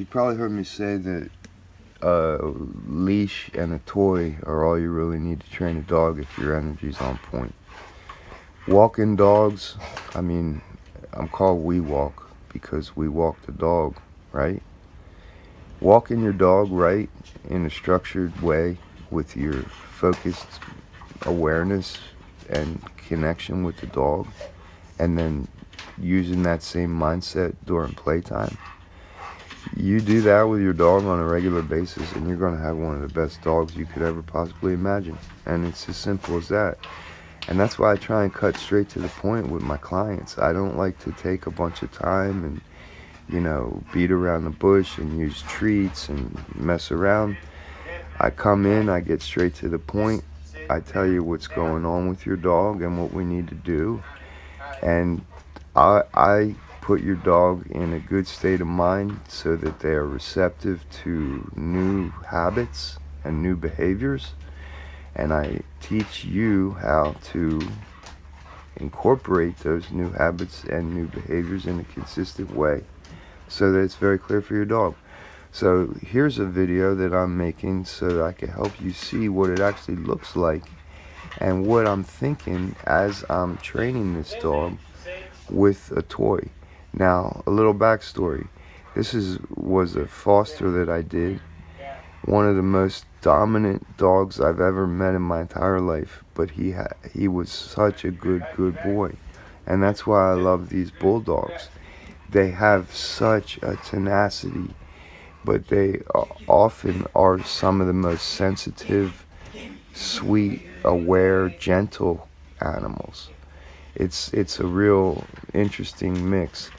You probably heard me say that a leash and a toy are all you really need to train a dog if your energy's on point. Walking dogs, I mean, I'm called We Walk because we walk the dog, right? Walking your dog right in a structured way with your focused awareness and connection with the dog, and then using that same mindset during playtime. You do that with your dog on a regular basis, and you're going to have one of the best dogs you could ever possibly imagine. And it's as simple as that. And that's why I try and cut straight to the point with my clients. I don't like to take a bunch of time and, beat around the bush and use treats and mess around. I come in, I get straight to the point. I tell you what's going on with your dog and what we need to do. And I put your dog in a good state of mind so that they are receptive to new habits and new behaviors. And I teach you how to incorporate those new habits and new behaviors in a consistent way so that it's very clear for your dog. So here's a video that I'm making so that I can help you see what it actually looks like and what I'm thinking as I'm training this dog with a toy. Now, a little backstory. This was a foster that I did. One of the most dominant dogs I've ever met in my entire life. But he was such a good boy. And that's why I love these bulldogs. They have such a tenacity, but they often are some of the most sensitive, sweet, aware, gentle animals. It's a real interesting mix.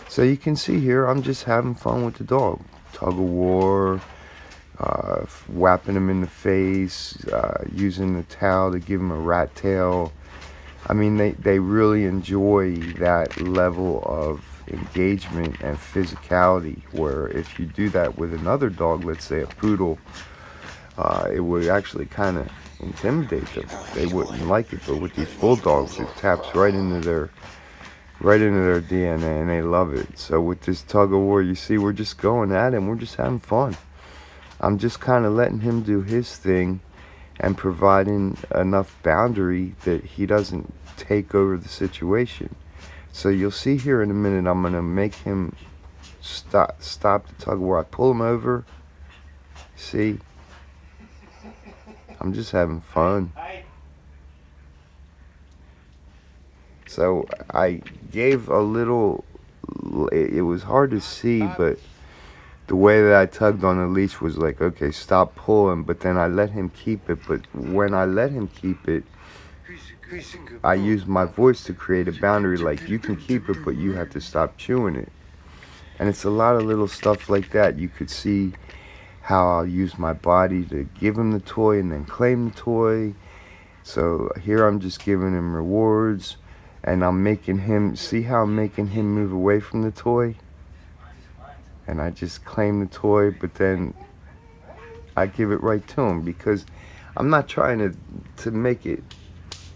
So you can see here, I'm just having fun with the dog. Tug of war, whapping him in the face, using the towel to give him a rat tail. I mean, they really enjoy that level of engagement and physicality, where if you do that with another dog, let's say a poodle, it would actually kind of intimidate them. They wouldn't like it. But with these bulldogs, it taps right into their DNA, and they love it. So with this tug of war, you see, we're just going at him. We're just having fun. I'm just kind of letting him do his thing and providing enough boundary that he doesn't take over the situation. So you'll see here in a minute, I'm going to make him stop the tug of war. I pull him over. See? I'm just having fun. So I gave a little, it was hard to see, but the way that I tugged on the leash was like, okay, stop pulling, but then I let him keep it. But when I let him keep it, I used my voice to create a boundary, like, you can keep it, but you have to stop chewing it. And it's a lot of little stuff like that. You could see how I'll use my body to give him the toy and then claim the toy. So here I'm just giving him rewards, and I'm making him, see how I'm making him move away from the toy? And I just claim the toy, but then I give it right to him, because I'm not trying to make it,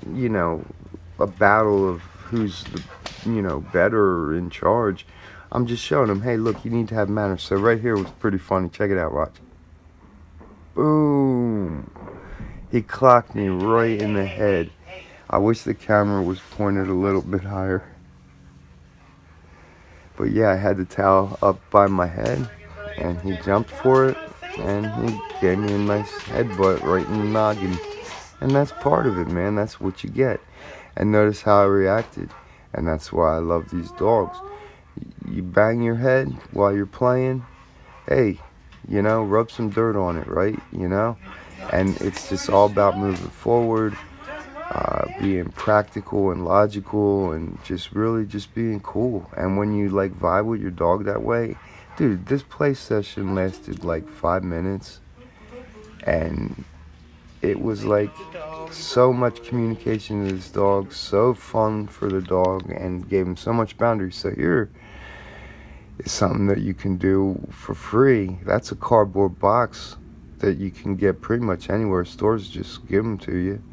a battle of who's the, better in charge. I'm just showing him, hey, look, you need to have manners. So right here was pretty funny. Check it out, watch. Boom. He clocked me right in the head. I wish the camera was pointed a little bit higher. But yeah, I had the towel up by my head, and he jumped for it, and he gave me a nice headbutt right in the noggin. And that's part of it, man. That's what you get. And notice how I reacted. And that's why I love these dogs. You bang your head while you're playing, hey, rub some dirt on it, right? And it's just all about moving forward, being practical and logical, and just really just being cool. And when you vibe with your dog that way, dude, this play session lasted 5 minutes, and it was so much communication to this dog, so fun for the dog, and gave him so much boundaries. So here is something that you can do for free. That's a cardboard box that you can get pretty much anywhere. Stores just give them to you.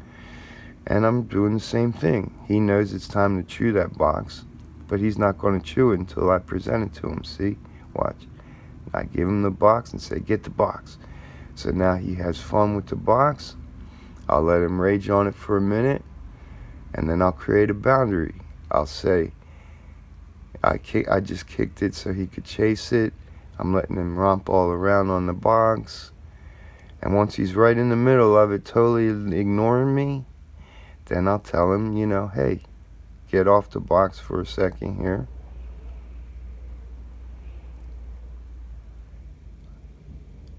And I'm doing the same thing. He knows it's time to chew that box, but he's not going to chew it until I present it to him. See? Watch. I give him the box and say, get the box. So now he has fun with the box. I'll let him rage on it for a minute, and then I'll create a boundary. I'll say, I just kicked it so he could chase it. I'm letting him romp all around on the box. And once he's right in the middle of it, totally ignoring me, then I'll tell him, hey, get off the box for a second here.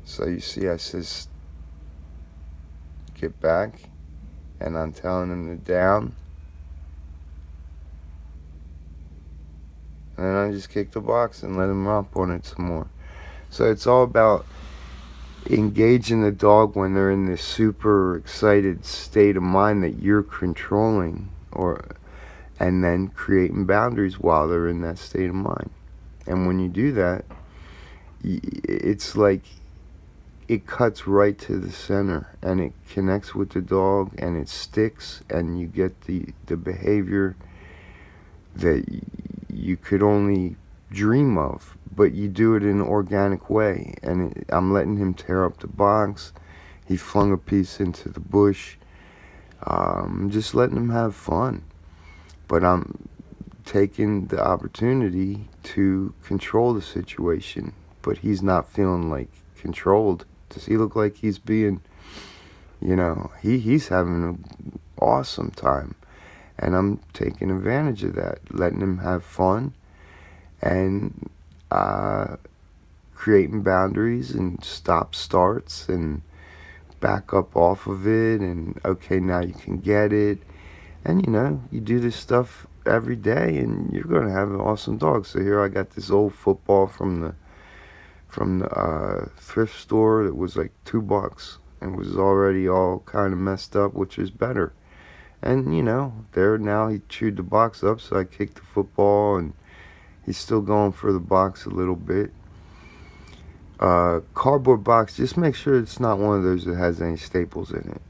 So you see, I says, get back, and I'm telling him to down. And then I just kick the box and let him romp on it some more. So it's all about engaging the dog when they're in this super excited state of mind that you're controlling, and then creating boundaries while they're in that state of mind. And when you do that, it's like it cuts right to the center, and it connects with the dog, and it sticks, and you get the behavior that you could only dream of, but you do it in an organic way. And I'm letting him tear up the box. He flung a piece into the bush. Just letting him have fun, but I'm taking the opportunity to control the situation. But he's not feeling like controlled. Does he look like he's being, he's having an awesome time, and I'm taking advantage of that, letting him have fun, and creating boundaries and stop starts and back up off of it, and okay, now you can get it. And you do this stuff every day, and you're going to have an awesome dog. So here I got this old football from the thrift store that was like $2 and was already all kind of messed up, which is better. And there now he chewed the box up, so I kicked the football, and he's still going for the box a little bit. Cardboard box, just make sure it's not one of those that has any staples in it,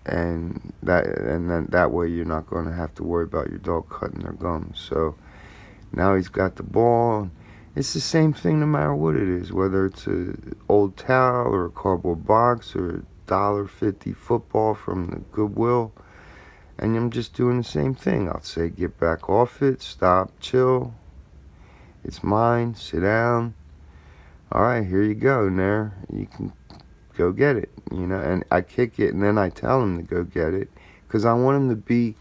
and then that way you're not going to have to worry about your dog cutting their gums. So now he's got the ball. It's the same thing no matter what it is, whether it's an old towel or a cardboard box or a $1.50 football from the Goodwill. And I'm just doing the same thing. I'll say, get back off it, stop, chill. It's mine, sit down. All right, here you go, Nair. You can go get it, and I kick it, and then I tell him to go get it, because I want him to be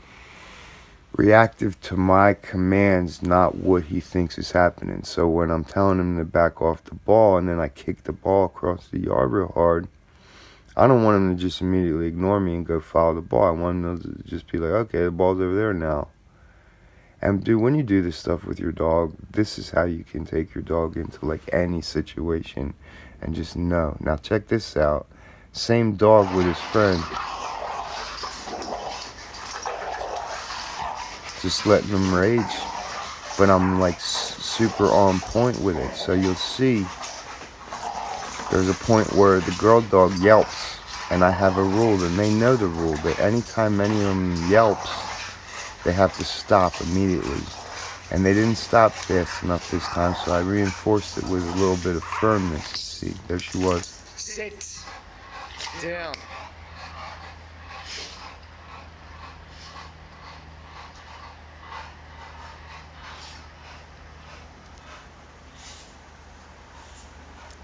reactive to my commands, not what he thinks is happening. So when I'm telling him to back off the ball, and then I kick the ball across the yard real hard, I don't want him to just immediately ignore me and go follow the ball. I want him to just be like, okay, the ball's over there now. And when you do this stuff with your dog, this is how you can take your dog into like any situation and just know. Now check this out. Same dog with his friend. Just letting him rage, but I'm like super on point with it. So you'll see there's a point where the girl dog yelps, and I have a rule, and they know the rule, that anytime any of them yelps, they have to stop immediately. And they didn't stop fast enough this time, so I reinforced it with a little bit of firmness. See, there she was. Sit down.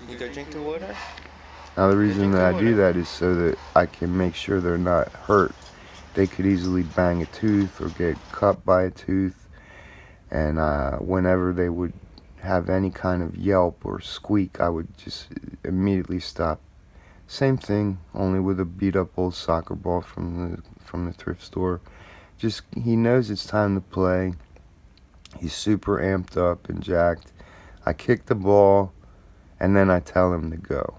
You go drink the water? Now the reason that I do that is so that I can make sure they're not hurt. They could easily bang a tooth or get cut by a tooth, and whenever they would have any kind of yelp or squeak, I would just immediately stop. Same thing, only with a beat up old soccer ball from the thrift store. Just, he knows it's time to play. He's super amped up and jacked. I kick the ball, and then I tell him to go,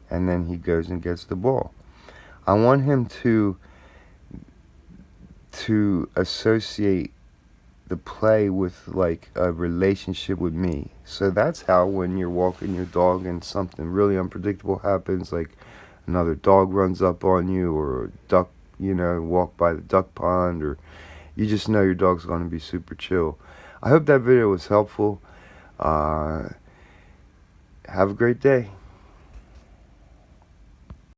and then he goes and gets the ball. I want him to associate the play with like a relationship with me. So that's how when you're walking your dog and something really unpredictable happens, like another dog runs up on you, or a duck, walk by the duck pond, or you just know your dog's going to be super chill. I hope that video was helpful. Have have a great day.